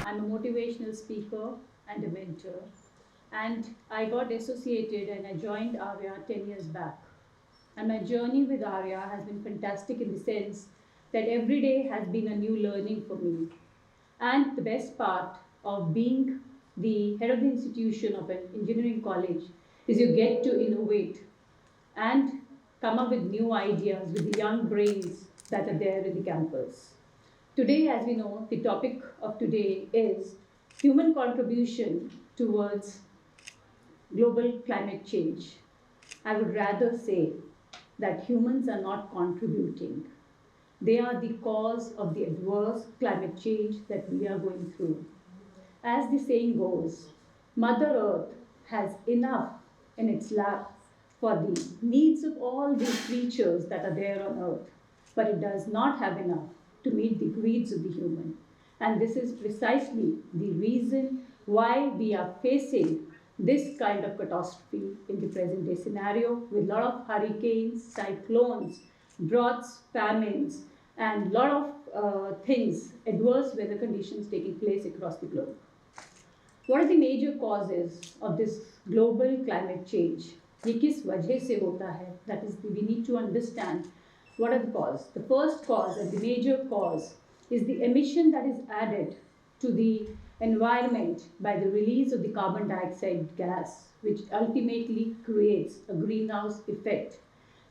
I'm a motivational speaker and a mentor. And I got associated and I joined Arya 10 years back. And my journey with Arya has been fantastic in the sense that every day has been a new learning for me. And the best part of being the head of the institution of an engineering college is you get to innovate and come up with new ideas with the young brains that are there in the campus. Today, as we know, the topic of today is human contribution towards global climate change. I would rather say that humans are not contributing. They are the cause of the adverse climate change that we are going through. As the saying goes, Mother Earth has enough in its lap for the needs of all these creatures that are there on Earth, but it does not have enough to meet the greeds of the human. And this is precisely the reason why we are facing this kind of catastrophe in the present day scenario with a lot of hurricanes, cyclones, droughts, famines, and a lot of things, adverse weather conditions taking place across the globe. What are the major causes of this global climate change? ये किस वजह से होता है? That is, we need to understand what are the causes. The first cause and the major cause is the emission that is added to the environment by the release of the carbon dioxide gas, which ultimately creates a greenhouse effect.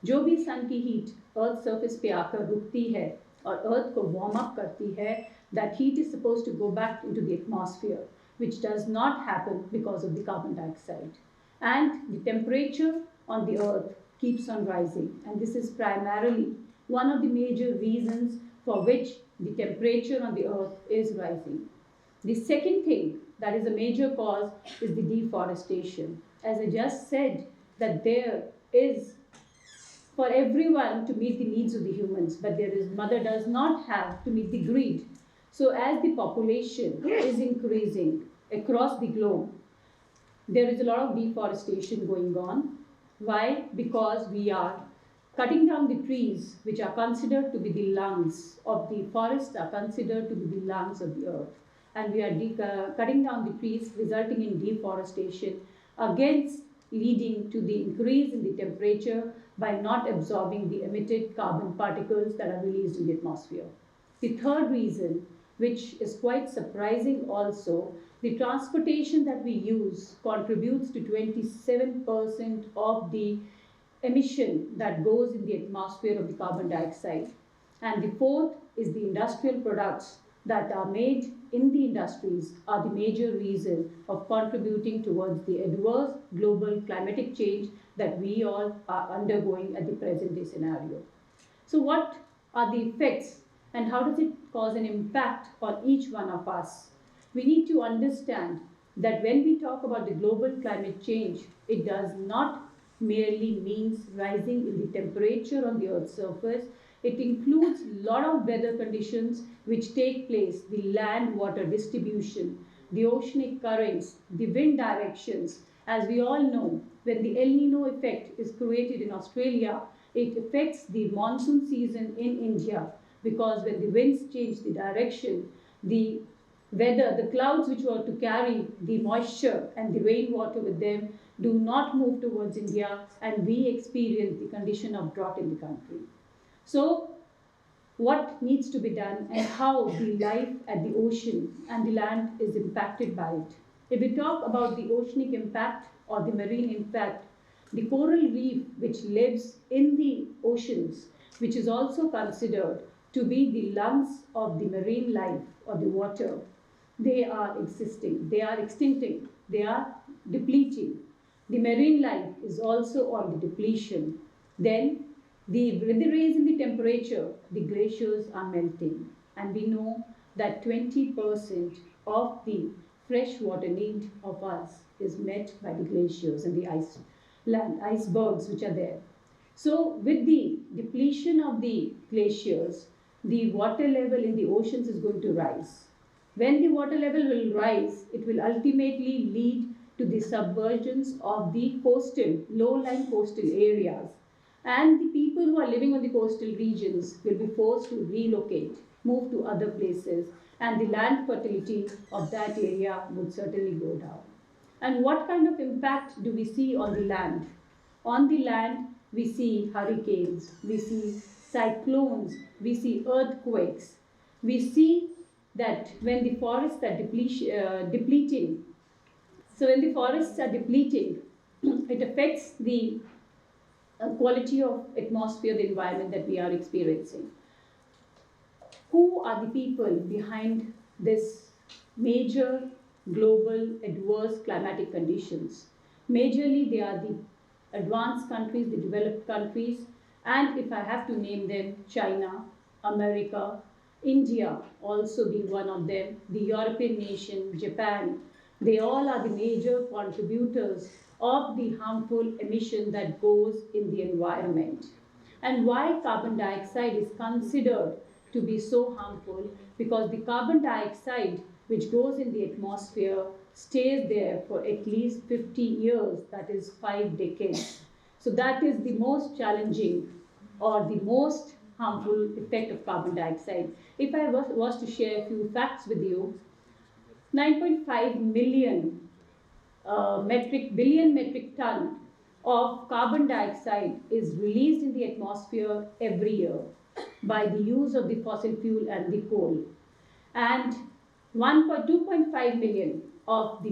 जो भी सन की heat earth surface पे आकर रुकती है और अर्थ को warm up करती है, that heat is supposed to go back into the atmosphere, which does not happen because of the carbon dioxide. And the temperature on the earth keeps on rising, and this is primarily one of the major reasons for which the temperature on the earth is rising. The second thing that is a major cause is the deforestation. As I just said, that there is for everyone to meet the needs of the humans, but mother does not have to meet the greed. So as the population is increasing across the globe, there is a lot of deforestation going on. Why? Because we are cutting down the trees, which are considered to be the lungs of the forests, are considered to be the lungs of the earth. And we are cutting down the trees, resulting in deforestation, against leading to the increase in the temperature by not absorbing the emitted carbon particles that are released in the atmosphere. The third reason, which is quite surprising also, the transportation that we use contributes to 27% of the emission that goes in the atmosphere of the carbon dioxide. And the fourth is the industrial products that are made in the industries are the major reason of contributing towards the adverse global climatic change that we all are undergoing at the present day scenario. So what are the effects and how does it cause an impact on each one of us? We need to understand that when we talk about the global climate change, it does not merely means rising in the temperature on the Earth's surface. It includes a lot of weather conditions which take place, the land-water distribution, the oceanic currents, the wind directions. As we all know, when the El Nino effect is created in Australia, it affects the monsoon season in India, because when the winds change the direction, the weather, the clouds which were to carry the moisture and the rainwater with them do not move towards India, and we experience the condition of drought in the country. So what needs to be done and how the life at the ocean and the land is impacted by it? If we talk about the oceanic impact or the marine impact, the coral reef which lives in the oceans, which is also considered to be the lungs of the marine life or the water, they are existing, they are extincting, they are depleting. The marine life is also on the depletion. Then with the rise in the temperature, the glaciers are melting. And we know that 20% of the fresh water need of us is met by the glaciers and the icebergs which are there. So with the depletion of the glaciers, the water level in the oceans is going to rise. When the water level will rise, it will ultimately lead to the submergence of the coastal, low-lying coastal areas. And the people who are living on the coastal regions will be forced to relocate, move to other places, and the land fertility of that area would certainly go down. And what kind of impact do we see on the land? On the land, we see hurricanes, we see cyclones, we see earthquakes. We see that when the forests are depleting, so when the forests are depleting, it affects the quality of atmosphere, the environment that we are experiencing. Who are the people behind this major global adverse climatic conditions? Majorly, they are the advanced countries, the developed countries, and if I have to name them, China, America, India also being one of them, the European nation, Japan, they all are the major contributors of the harmful emission that goes in the environment. And why carbon dioxide is considered to be so harmful? Because the carbon dioxide which goes in the atmosphere stays there for at least 50 years, that is 5 decades. So that is the most challenging or the most harmful effect of carbon dioxide. If I was to share a few facts with you, 9.5 million billion metric ton of carbon dioxide is released in the atmosphere every year by the use of the fossil fuel and the coal. And 2.5 million of the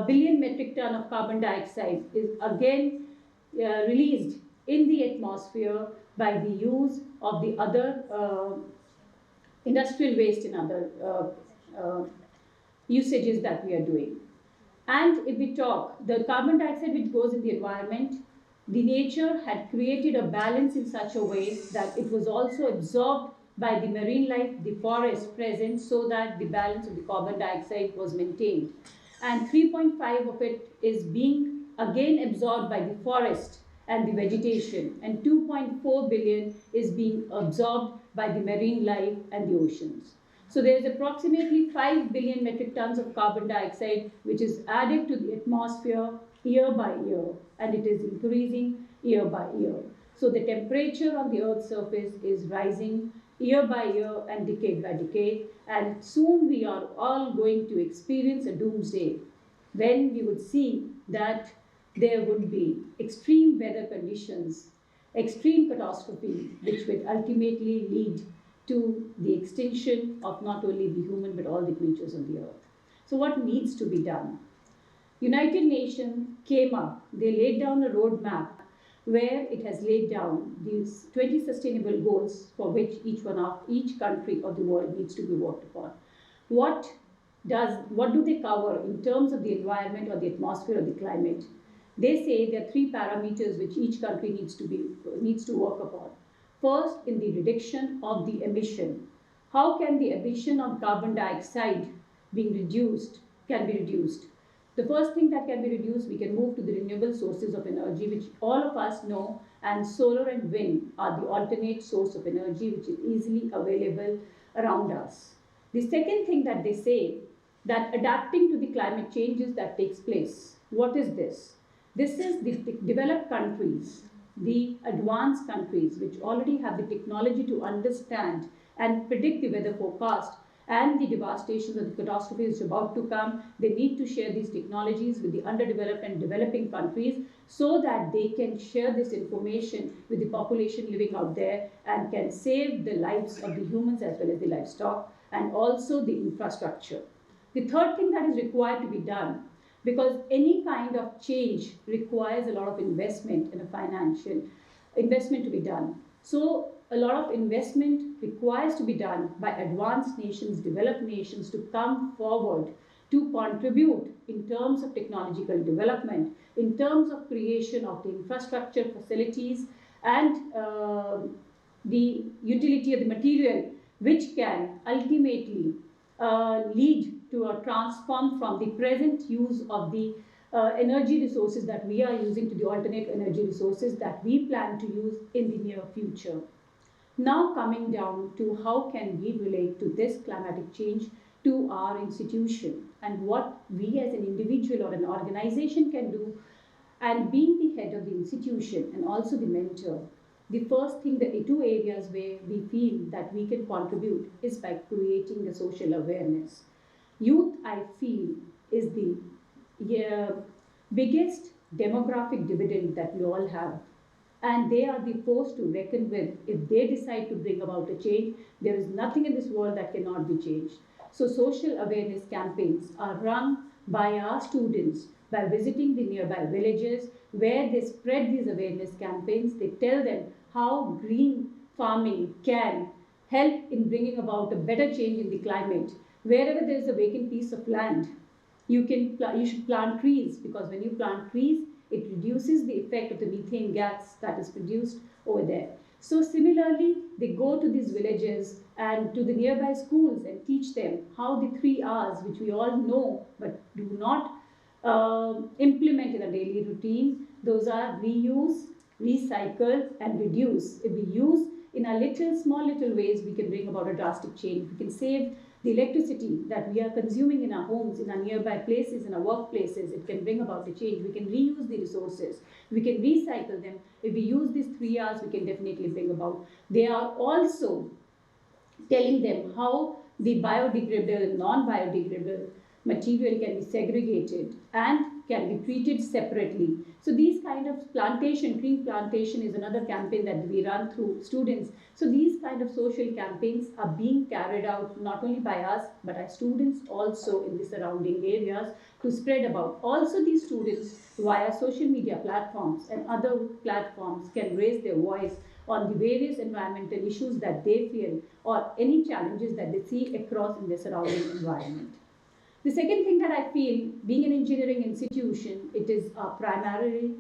billion metric ton of carbon dioxide is again released in the atmosphere by the use of the other industrial waste and other usages that we are doing. And if we talk, the carbon dioxide which goes in the environment, the nature had created a balance in such a way that it was also absorbed by the marine life, the forest present, so that the balance of the carbon dioxide was maintained. And 3.5 of it is being again absorbed by the forest and the vegetation, and 2.4 billion is being absorbed by the marine life and the oceans. So there is approximately 5 billion metric tons of carbon dioxide which is added to the atmosphere year by year, and it is increasing year by year. So the temperature on the Earth's surface is rising year by year and decade by decade, and soon we are all going to experience a doomsday when we would see that there would be extreme weather conditions, extreme catastrophe, which would ultimately lead to the extinction of not only the human but all the creatures on the earth. So what needs to be done? United Nations came up, they laid down a roadmap where it has laid down these 20 sustainable goals for which each country of the world needs to be worked upon. What do they cover in terms of the environment or the atmosphere or the climate? They say there are 3 parameters which each country needs to work upon. First, in the reduction of the emission. How can the emission of carbon dioxide can be reduced? The first thing that can be reduced, we can move to the renewable sources of energy, which all of us know, and solar and wind are the alternate source of energy which is easily available around us. The second thing that they say, that adapting to the climate changes that takes place. What is this? This is the developed countries, the advanced countries which already have the technology to understand and predict the weather forecast and the devastations and the catastrophes about to come. They need to share these technologies with the underdeveloped and developing countries so that they can share this information with the population living out there and can save the lives of the humans as well as the livestock and also the infrastructure. The third thing that is required to be done, because any kind of change requires a lot of investment and a financial investment to be done. So a lot of investment requires to be done by advanced nations, developed nations to come forward to contribute in terms of technological development, in terms of creation of the infrastructure facilities and the utility of the material which can ultimately lead to a transform from the present use of the energy resources that we are using to the alternate energy resources that we plan to use in the near future. Now coming down to how can we relate to this climatic change to our institution and what we as an individual or an organization can do, and being the head of the institution and also the mentor, the first thing, the two areas where we feel that we can contribute is by creating the social awareness. Youth, I feel, is the biggest demographic dividend that we all have. And they are the force to reckon with. If they decide to bring about a change, there is nothing in this world that cannot be changed. So social awareness campaigns are run by our students by visiting the nearby villages where they spread these awareness campaigns. They tell them how green farming can help in bringing about a better change in the climate. Wherever there is a vacant piece of land, you should plant trees, because when you plant trees, it reduces the effect of the methane gas that is produced over there. So similarly, they go to these villages and to the nearby schools and teach them how the 3 R's, which we all know but do not implement in a daily routine. Those are reuse, recycle, and reduce. If we use in a small little ways, we can bring about a drastic change. We can save the electricity that we are consuming in our homes, in our nearby places, in our workplaces. It can bring about a change. We can reuse the resources. We can recycle them. If we use these 3 R's, we can definitely bring about. They are also telling them how the biodegradable and non-biodegradable material can be segregated and can be treated separately. So these kind of tree plantation is another campaign that we run through students. So these kind of social campaigns are being carried out not only by us, but our students also in the surrounding areas to spread about. Also these students via social media platforms and other platforms can raise their voice on the various environmental issues that they feel or any challenges that they see across in their surrounding environment. The second thing that I feel, being an engineering institution, it is our primary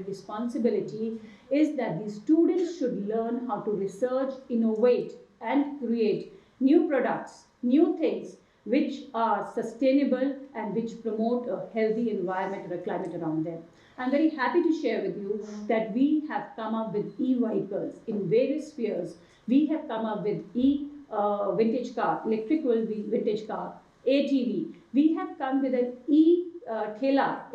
responsibility is that the students should learn how to research, innovate, and create new products, new things which are sustainable and which promote a healthy environment or a climate around them. I'm very happy to share with you that we have come up with e-vehicles in various spheres. We have come up with vintage car, electrical vintage car, ATV. We have come with an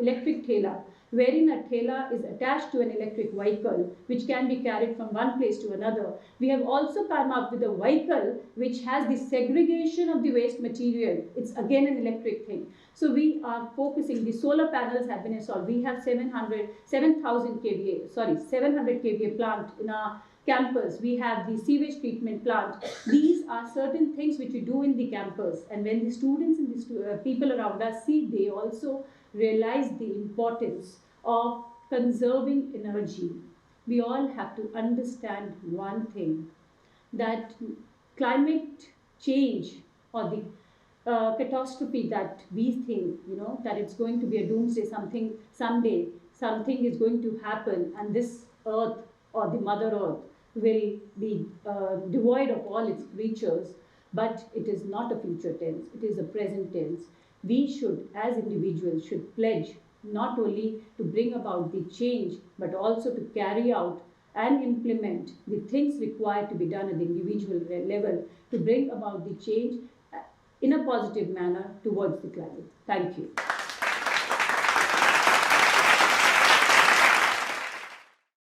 electric thela, wherein a thela is attached to an electric vehicle which can be carried from one place to another. We have also come up with a vehicle which has the segregation of the waste material. It's again an electric thing. So we are focusing, the solar panels have been installed. We have 700 kVA plant in our campus. We have the sewage treatment plant. These are certain things which we do in the campus, and when the students and the people around us see, they also realize the importance of conserving energy. We all have to understand one thing, that climate change or the catastrophe that we think, that it's going to be a doomsday, someday something is going to happen and this earth or the mother earth will be devoid of all its creatures, but it is not a future tense, it is a present tense. We should, as individuals, should pledge not only to bring about the change, but also to carry out and implement the things required to be done at the individual level to bring about the change in a positive manner towards the climate. Thank you.